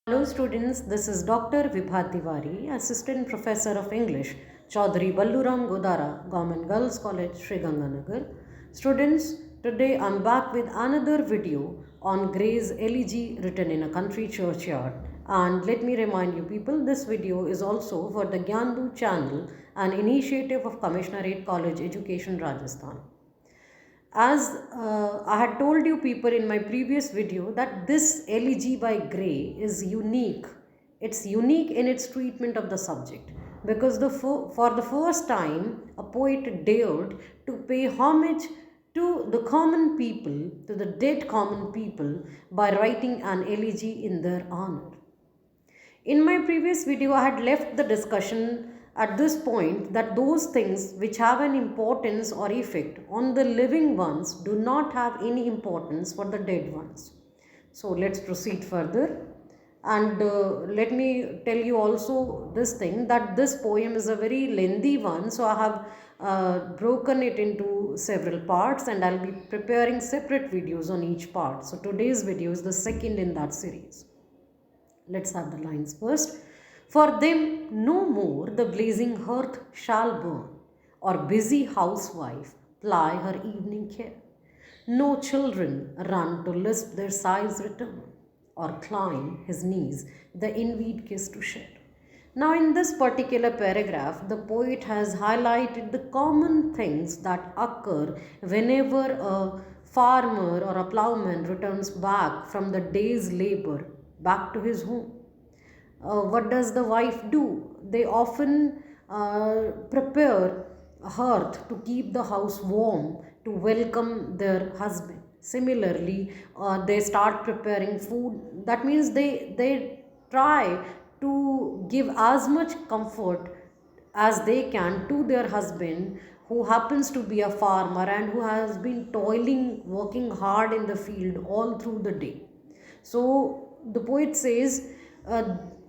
Hello students, this is Dr. Vibha Tiwari, Assistant Professor of English, Chaudhary Balluram Godara, Government Girls College, Sri Ganganagar. Students, today I'm back with another video on Gray's Elegy written in a country churchyard. And let me remind you people, this video is also for the Grandeur channel, an initiative of Commissionerate College Education, Rajasthan. As I had told you people in my previous video that this elegy by Gray is unique. It's unique in its treatment of the subject because for the first time a poet dared to pay homage to the common people, to the dead common people by writing an elegy in their honor. In my previous video, I had left the discussion at this point that those things which have an importance or effect on the living ones do not have any importance for the dead ones. So let's proceed further. And let me tell you also this thing that this poem is a very lengthy one. So I have broken it into several parts and I'll be preparing separate videos on each part. So today's video is the second in that series. Let's have the lines first. For them no more the blazing hearth shall burn, or busy housewife ply her evening care. No children run to lisp their sighs return, or climb his knees the envied kiss to share. Now in this particular paragraph, the poet has highlighted the common things that occur whenever a farmer or a plowman returns back from the day's labor back to his home. What does the wife do? They often prepare a hearth to keep the house warm to welcome their husband. Similarly, they start preparing food. That means they try to give as much comfort as they can to their husband who happens to be a farmer and who has been toiling, working hard in the field all through the day. So the poet says,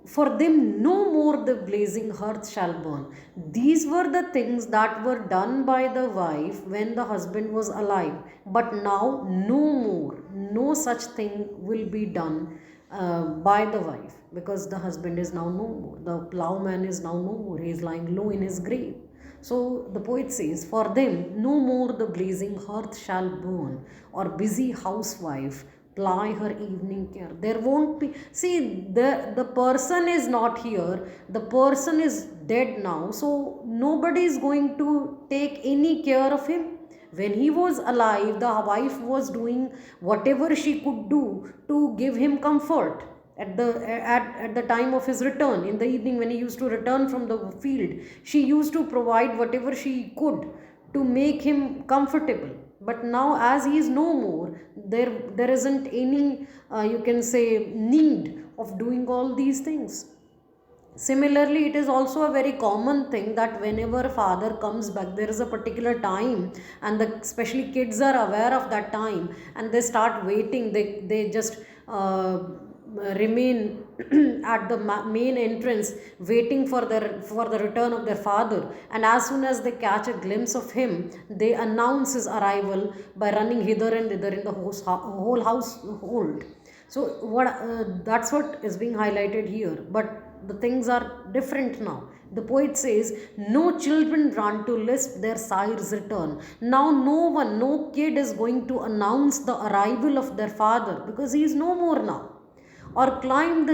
for them no more the blazing hearth shall burn. These were the things that were done by the wife when the husband was alive. But now no more, no such thing will be done by the wife because the husband is now no more. The plowman is now no more. He is lying low in his grave. So the poet says, for them no more the blazing hearth shall burn, or busy housewife ply her evening care. There won't be, see, the person is not here, the person is dead now, so nobody is going to take any care of him. When he was alive, the wife was doing whatever she could do to give him comfort at the time of his return. In the evening when he used to return from the field, she used to provide whatever she could to make him comfortable. But now as he is no more, there isn't any you can say need of doing all these things. Similarly, it is also a very common thing that whenever father comes back, there is a particular time, and especially kids are aware of that time, and they start waiting. They just remain at the main entrance waiting for the return of their father, and as soon as they catch a glimpse of him, they announce his arrival by running hither and thither in the whole household. So that's what is being highlighted here, but the things are different now. The poet says, no children run to lisp their sire's return. Now no kid is going to announce the arrival of their father because he is no more now, or climb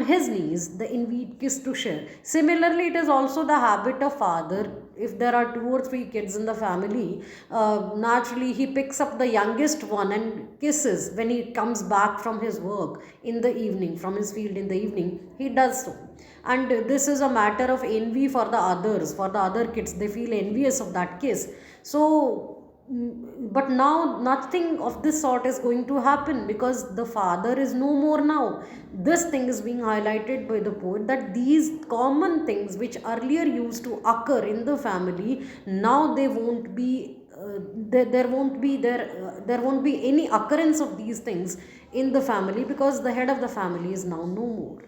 his knees, the envied kiss to share. Similarly, it is also the habit of father, if there are 2 or 3 kids in the family, naturally he picks up the youngest one and kisses when he comes back from his work in the evening, from his field in the evening, he does so. And this is a matter of envy for the others, for the other kids, they feel envious of that kiss. So but now nothing of this sort is going to happen because the father is no more now. This thing is being highlighted by the poet, that these common things which earlier used to occur in the family, now they won't be there won't be any occurrence of these things in the family because the head of the family is now no more.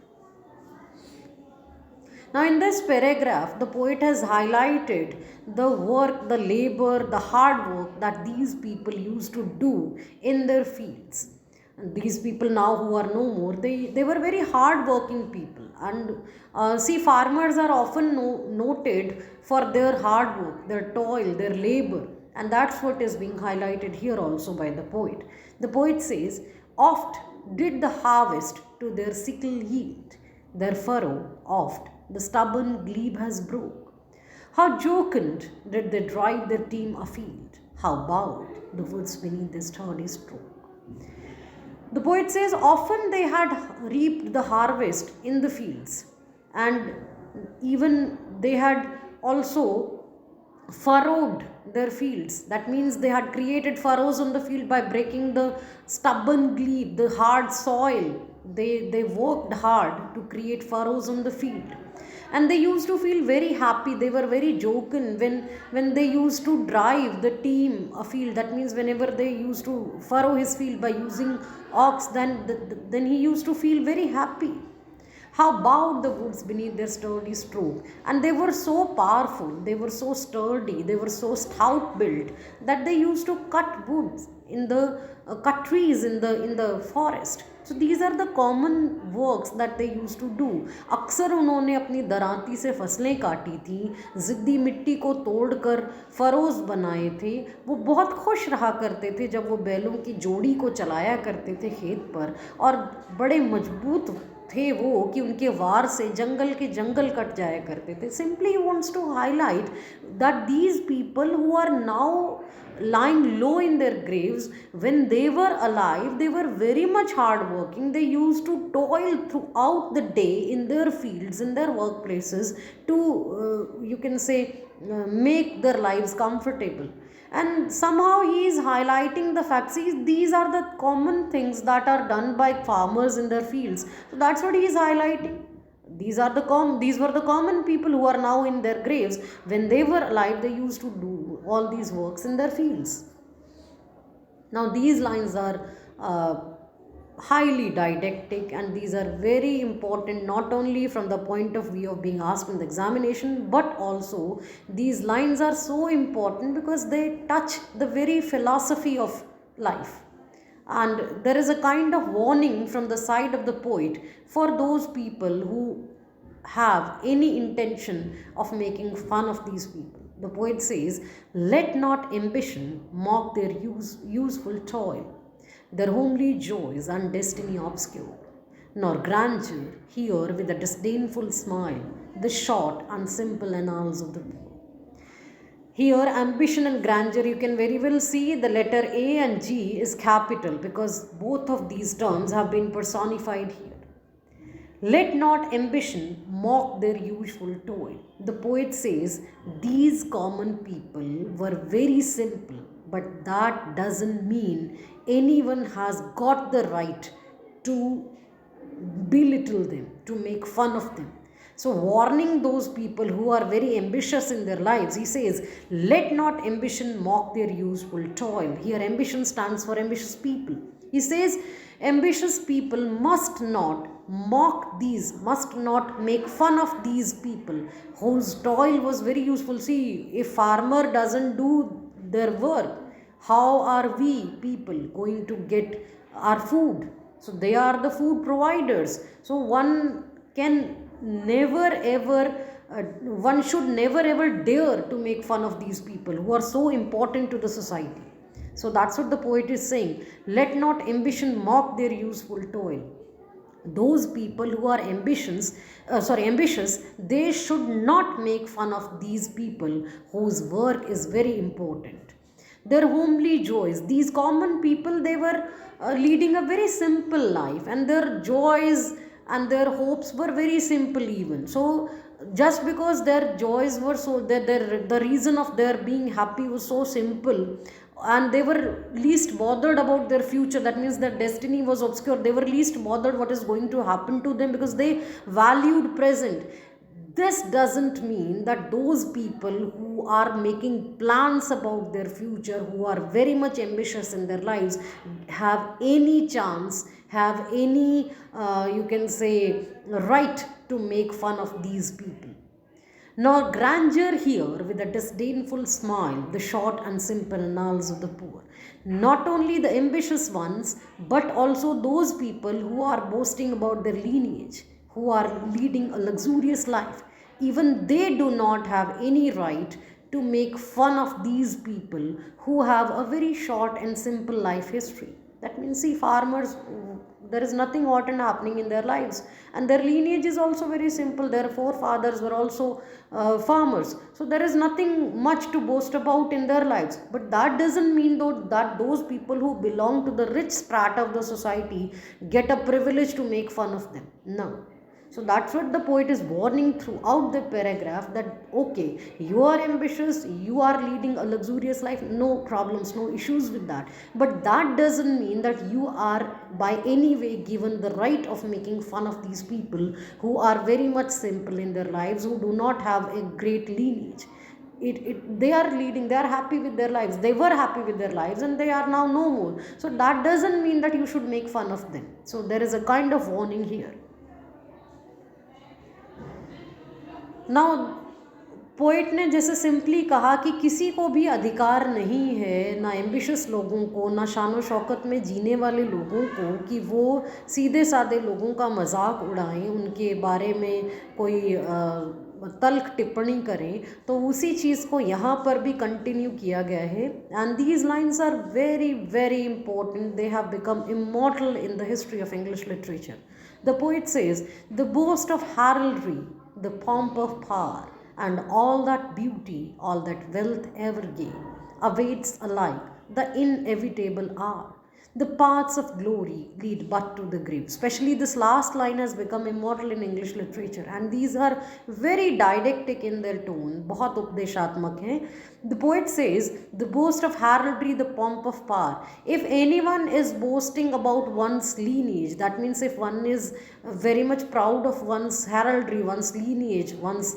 Now in this paragraph, the poet has highlighted the work, the labor, the hard work that these people used to do in their fields. And these people now who are no more, they were very hard working people. And see, farmers are often noted for their hard work, their toil, their labor. And that's what is being highlighted here also by the poet. The poet says, oft did the harvest to their sickle yield, their furrow oft the stubborn glebe has broke. How jocund did they drive their team afield, how bowed the woods beneath their sturdy stroke. The poet says, often they had reaped the harvest in the fields, and even they had also furrowed their fields. That means they had created furrows on the field by breaking the stubborn glebe, the hard soil. They worked hard to create furrows on the field. And they used to feel very happy. They were very jocund when they used to drive the team afield. That means whenever they used to furrow his field by using ox, then he used to feel very happy. How bowed the woods beneath their sturdy stroke. And they were so powerful, they were so sturdy, they were so stout built that they used to cut woods cut trees in the forest. So these are the common works that they used to do. अक्सर उन्होंने अपनी दरांती से फसलें काटी थी, ज़िद्दी मिट्टी को तोड़कर फरोज बनाए थे. वो बहुत खुश रहा करते थे जब वो बैलों की जोड़ी को चलाया करते थे खेत पर, और बड़े मजबूत थे वो कि उनके वार से जंगल के जंगल कट जाया करते थे. Simply wants to highlight that these people who are now lying low in their graves, when they were alive, they were very much hard working. They used to toil throughout the day in their fields, in their workplaces, to you can say make their lives comfortable. And somehow he is highlighting the fact, see, these are the common things that are done by farmers in their fields. So that's what he is highlighting. These were the common people who are now in their graves. When they were alive, they used to do all these works in their fields. Now these lines are highly didactic, and these are very important not only from the point of view of being asked in the examination, but also these lines are so important because they touch the very philosophy of life. And there is a kind of warning from the side of the poet for those people who have any intention of making fun of these people. The poet says, let not ambition mock their useful toil, their homely joys and destiny obscure, nor grandeur hear with a disdainful smile the short and simple annals of the poor. Here, ambition and grandeur, you can very well see the letter A and G is capital because both of these terms have been personified here. Let not ambition mock their usual toil. The poet says these common people were very simple, but that doesn't mean anyone has got the right to belittle them, to make fun of them. So warning those people who are very ambitious in their lives, he says, let not ambition mock their useful toil. Here ambition stands for ambitious people. He says, ambitious people must not mock these, must not make fun of these people whose toil was very useful. See, if farmer doesn't do their work, how are we people going to get our food? So they are the food providers. So one should never ever dare to make fun of these people who are so important to the society. So that's what the poet is saying. Let not ambition mock their useful toil. Those people who are ambitious, they should not make fun of these people whose work is very important. Their homely joys, these common people, they were leading a very simple life, and their joys and their hopes were very simple even. So just because their joys were so, the reason of their being happy was so simple, and they were least bothered about their future, that means their destiny was obscure, they were least bothered what is going to happen to them because they valued present. This doesn't mean that those people who are making plans about their future, who are very much ambitious in their lives, have any chance, have any, you can say, right to make fun of these people. nor grandeur here with a disdainful smile the short and simple annals of the poor. Not only the ambitious ones, but also those people who are boasting about their lineage, who are leading a luxurious life. Even they do not have any right to make fun of these people who have a very short and simple life history. That means, see, farmers, there is nothing important happening in their lives, and their lineage is also very simple. Their forefathers were also farmers, so there is nothing much to boast about in their lives. But that doesn't mean though that those people who belong to the rich strata of the society get a privilege to make fun of them. No. So that's what the poet is warning throughout the paragraph, that okay, you are ambitious, you are leading a luxurious life, no problems, no issues with that. But that doesn't mean that you are by any way given the right of making fun of these people who are very much simple in their lives, who do not have a great lineage. They are leading, they are happy with their lives, they were happy with their lives, and they are now no more. So that doesn't mean that you should make fun of them. So there is a kind of warning here. Now poet ने जैसे simply कहा कि किसी को भी अधिकार नहीं है, ना एम्बिशियस लोगों को, ना शान शौकत में जीने वाले लोगों को, कि वो सीधे साधे लोगों का मजाक उड़ाएं, उनके बारे में कोई तल्ख टिप्पणी करें. तो उसी चीज़ को यहाँ पर भी कंटिन्यू किया गया है. And these lines are very very important. They have become immortal in the history of English literature. The poet says, the boast of heraldry, the pomp of power, and all that beauty, all that wealth ever gave, awaits alike the inevitable hour. The paths of glory lead but to the grave. Especially this last line has become immortal in English literature, and these are very didactic in their tone. बहुत उपदेशात्मक हैं. The poet says, the boast of heraldry, the pomp of power. If anyone is boasting about one's lineage, that means if one is very much proud of one's heraldry, one's lineage, one's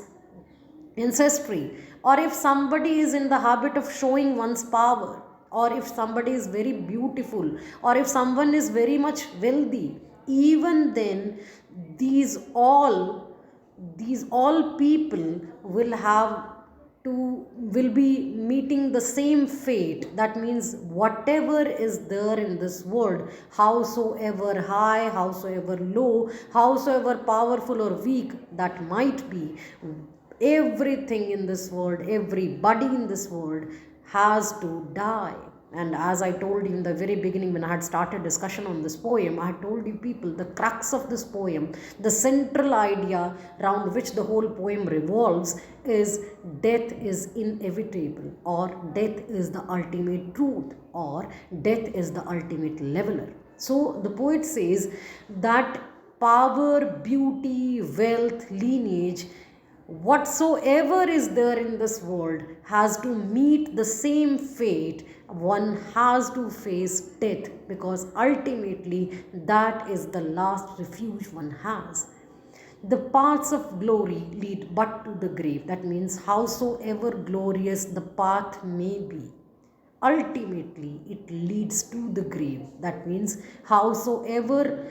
ancestry, or if somebody is in the habit of showing one's power, or if somebody is very beautiful, or if someone is very much wealthy, even then these all people will be meeting the same fate. That means whatever is there in this world, howsoever high, howsoever low, howsoever powerful or weak that might be, everything in this world, everybody in this world has to die. And as I told you in the very beginning, when I had started discussion on this poem, I had told you people, the crux of this poem, the central idea around which the whole poem revolves, is death is inevitable, or death is the ultimate truth, or death is the ultimate leveler. So the poet says that power, beauty, wealth, lineage, whatsoever is there in this world has to meet the same fate. One has to face death, because ultimately that is the last refuge one has. The paths of glory lead but to the grave. That means howsoever glorious the path may be, ultimately it leads to the grave. That means howsoever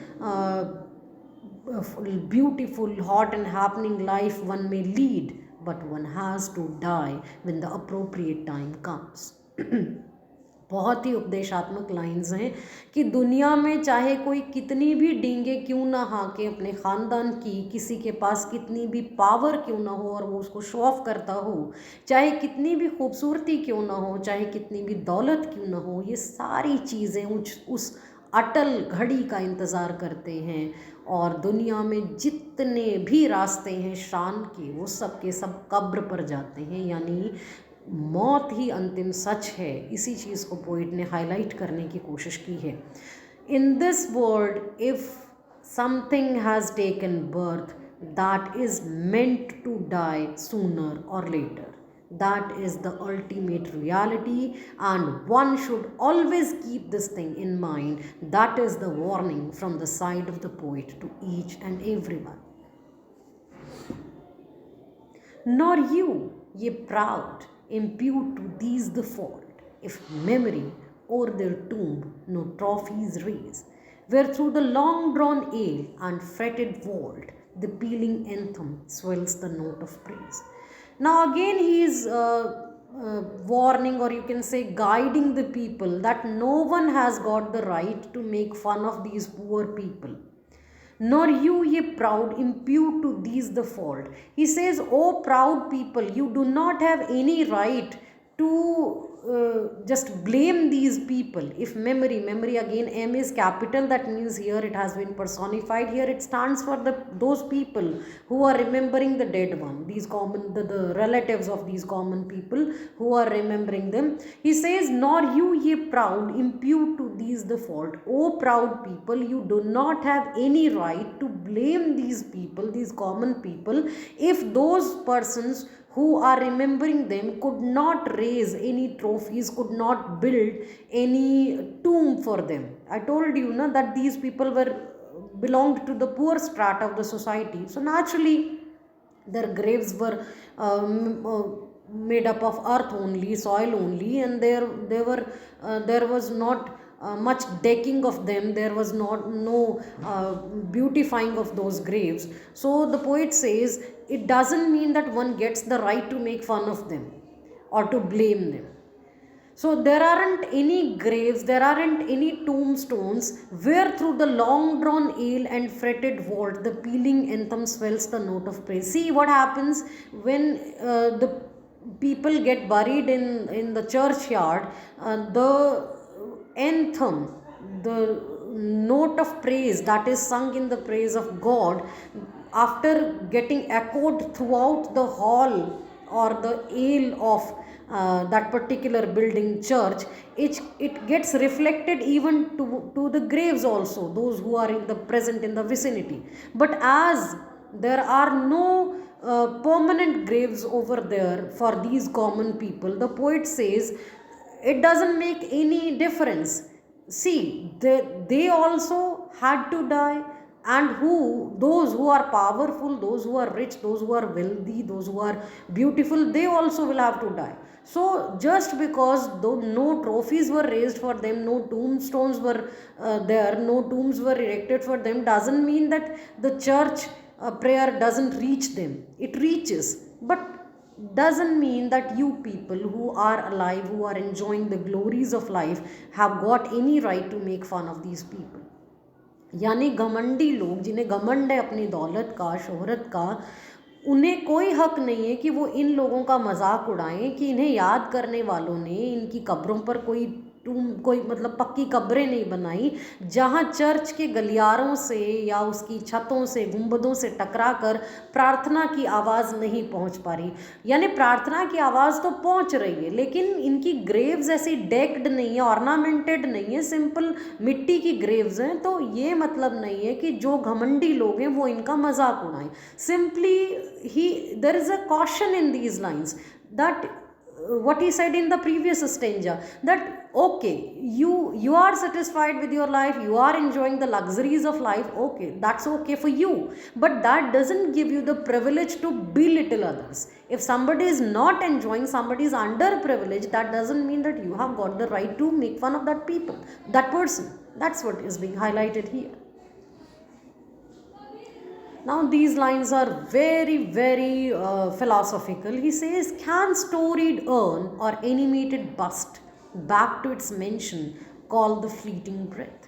beautiful, hot and happening life one may lead, but one has to die when the appropriate time comes. बहुत ही उपदेशात्मक lines हैं कि दुनिया में चाहे कोई कितनी भी डींगे क्यों ना हाँके अपने ख़ानदान की, किसी के पास कितनी भी पावर क्यों ना हो और वो उसको शो ऑफ करता हो, चाहे कितनी भी खूबसूरती क्यों ना हो, चाहे कितनी भी दौलत क्यों ना हो, ये सारी चीज़ें उस अटल घड़ी का इंतज़ार करते हैं. और दुनिया में जितने भी रास्ते हैं शान के, वो सब के सब कब्र पर जाते हैं. यानी मौत ही अंतिम सच है. इसी चीज़ को पोइट ने हाईलाइट करने की कोशिश की है. In this world if something has taken birth, that is meant to die sooner or later. That is the ultimate reality, and one should always keep this thing in mind. That is the warning from the side of the poet to each and everyone. Nor you, ye proud, impute to these the fault, if memory o'er their tomb no trophies raise, where through the long drawn ale and fretted vault the pealing anthem swells the note of praise. Now again he is warning, or you can say guiding the people, that no one has got the right to make fun of these poor people. Nor you, ye proud, impute to these the fault. He says, "O proud people, you do not have any right to just blame these people." If Mem'ry again, M is capital, that means here it has been personified. Here it stands for those people who are remembering the dead one, these common, the relatives of these common people who are remembering them. He says, "Nor you, ye proud, impute to these the fault." O proud people, you do not have any right to blame these people, these common people, if those persons who are remembering them could not raise any trophies, could not build any tomb for them. I told you that these people belonged to the poor strata of the society. So naturally their graves were made up of earth only, soil only, and there was not much decking of them, there was no beautifying of those graves. So the poet says, it doesn't mean that one gets the right to make fun of them or to blame them. So there aren't any graves, there aren't any tombstones where through the long drawn ale and fretted vault the pealing anthem swells the note of praise. See what happens when the people get buried in the churchyard. The anthem, the note of praise that is sung in the praise of God, after getting echoed throughout the hall or the aisle of that particular building, church, it gets reflected even to the graves also, those who are present in the vicinity. But as there are no permanent graves over there for these common people, the poet says it doesn't make any difference. See, they also had to die, and those who are powerful, those who are rich, those who are wealthy, those who are beautiful, they also will have to die. So just because though no trophies were raised for them, no tombstones were there, no tombs were erected for them, doesn't mean that the church prayer doesn't reach them. It reaches, but doesn't mean that you people who are alive, who are enjoying the glories of life, have got any right to make fun of these people. यानी घमंडी लोग, जिन्हें घमंड है अपनी दौलत का, शोहरत का, उन्हें कोई हक नहीं है कि वो इन लोगों का मजाक उड़ाएं कि इन्हें याद करने वालों ने इनकी कब्रों पर कोई मतलब पक्की कब्रें नहीं बनाई, जहाँ चर्च के गलियारों से या उसकी छतों से, गुंबदों से टकरा कर प्रार्थना की आवाज़ नहीं पहुँच पा रही। यानी प्रार्थना की आवाज़ तो पहुँच रही है, लेकिन इनकी ग्रेव्स ऐसी डेक्ड नहीं है, ऑर्नामेंटेड नहीं है, सिंपल मिट्टी की ग्रेव्स हैं। तो ये मतलब नहीं है कि जो घमंडी लोग हैं वो इनका मजाक उड़ाएं। Simply there is a caution in these lines that what he said in the previous stanza, that okay, you are satisfied with your life, you are enjoying the luxuries of life, okay, that's okay for you, but that doesn't give you the privilege to belittle others. If somebody is not enjoying, somebody is underprivileged, that doesn't mean that you have got the right to make fun of that person. That's what is being highlighted here. Now these lines are very, very philosophical. He says, can storied urn or animated bust back to its mention call the fleeting breath?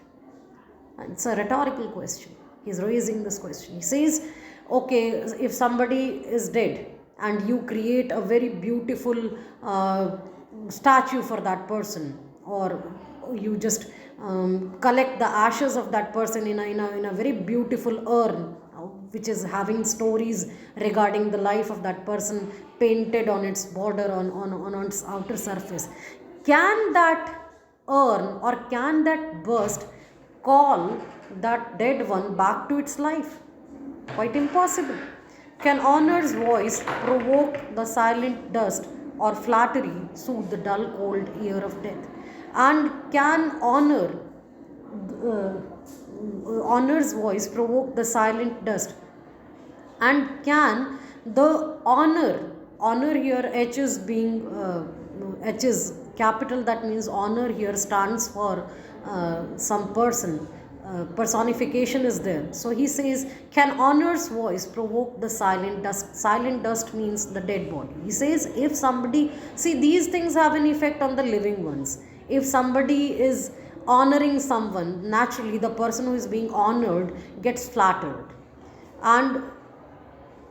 It's a rhetorical question. He's raising this question. He says, okay, if somebody is dead and you create a very beautiful statue for that person, or you just collect the ashes of that person in a very beautiful urn, which is having stories regarding the life of that person painted on its border, on its outer surface. Can that urn or can that bust call that dead one back to its life? Quite impossible. Can honor's voice provoke the silent dust, or flattery soothe the dull old ear of death? And can honor's voice provoke the silent dust? And can the honor here, H is being H is capital, that means honor here stands for some person, personification is there. So he says, can honor's voice provoke the silent dust? Silent dust means the dead body. He says, if somebody, see, these things have an effect on the living ones. If somebody is honoring someone, naturally the person who is being honored gets flattered. And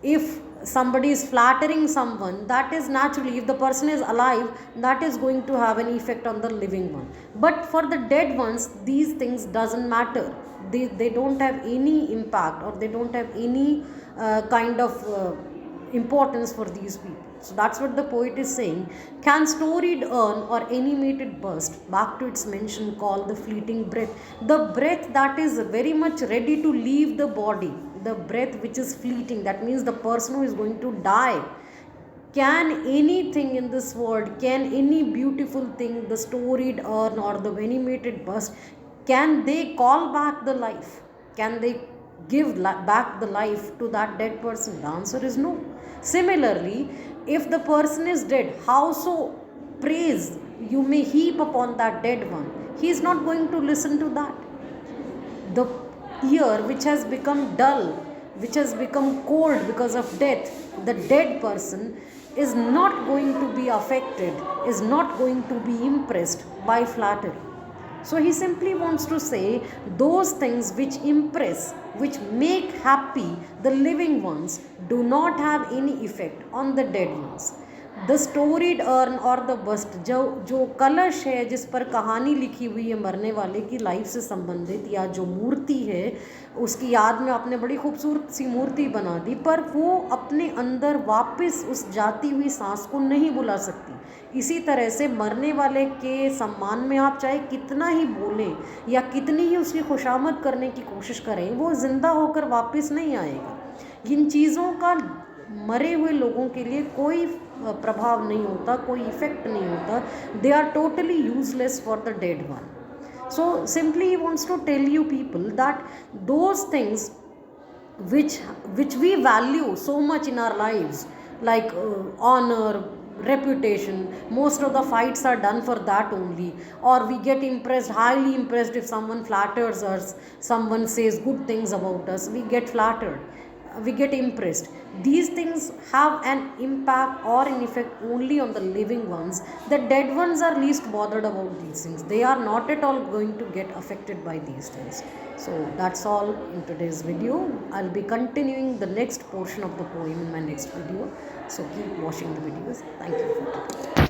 if somebody is flattering someone, that is naturally, if the person is alive, that is going to have an effect on the living one. But for the dead ones, these things doesn't matter. They don't have any impact, or they don't have any kind of importance for these people. So that's what the poet is saying. Can storied urn or animated burst, back to its mention, call the fleeting breath, the breath that is very much ready to leave the body, the breath which is fleeting, that means the person who is going to die. Can anything in this world, can any beautiful thing, the storied urn or the animated bust, can they call back the life? Can they give back the life to that dead person? The answer is no. Similarly, if the person is dead, how so praise you may heap upon that dead one, he is not going to listen to that. The ear which has become dull, which has become cold because of death, the dead person is not going to be affected, is not going to be impressed by flattery. So he simply wants to say those things which impress, which make happy the living ones, do not have any effect on the dead ones. The storeyed earn और the bast, जो कलश है जिस पर कहानी लिखी हुई है मरने वाले की लाइफ से संबंधित, या जो मूर्ति है उसकी याद में आपने बड़ी खूबसूरत सी मूर्ति बना दी, पर वो अपने अंदर वापस उस जाती हुई सांस को नहीं बुला सकती। इसी तरह से मरने वाले के सम्मान में आप चाहे कितना ही बोलें या कितनी ही उसकी खुशामद करने की कोशिश करें, वो ज़िंदा होकर वापस नहीं आएगा। इन चीज़ों का मरे हुए लोगों के लिए कोई प्रभाव नहीं होता, कोई इफेक्ट नहीं होता। They are totally useless for the dead one. So simply he wants to tell you people that those things which we value so much in our lives, like honor, reputation, most of the fights are done for that only, or we get impressed, highly impressed if someone flatters us, someone says good things about us, we get flattered, we get impressed. These things have an impact or an effect only on the living ones. The dead ones are least bothered about these things. They are not at all going to get affected by these things. So that's all in today's video. I'll be continuing the next portion of the poem in my next video. So keep watching the videos. Thank you for today.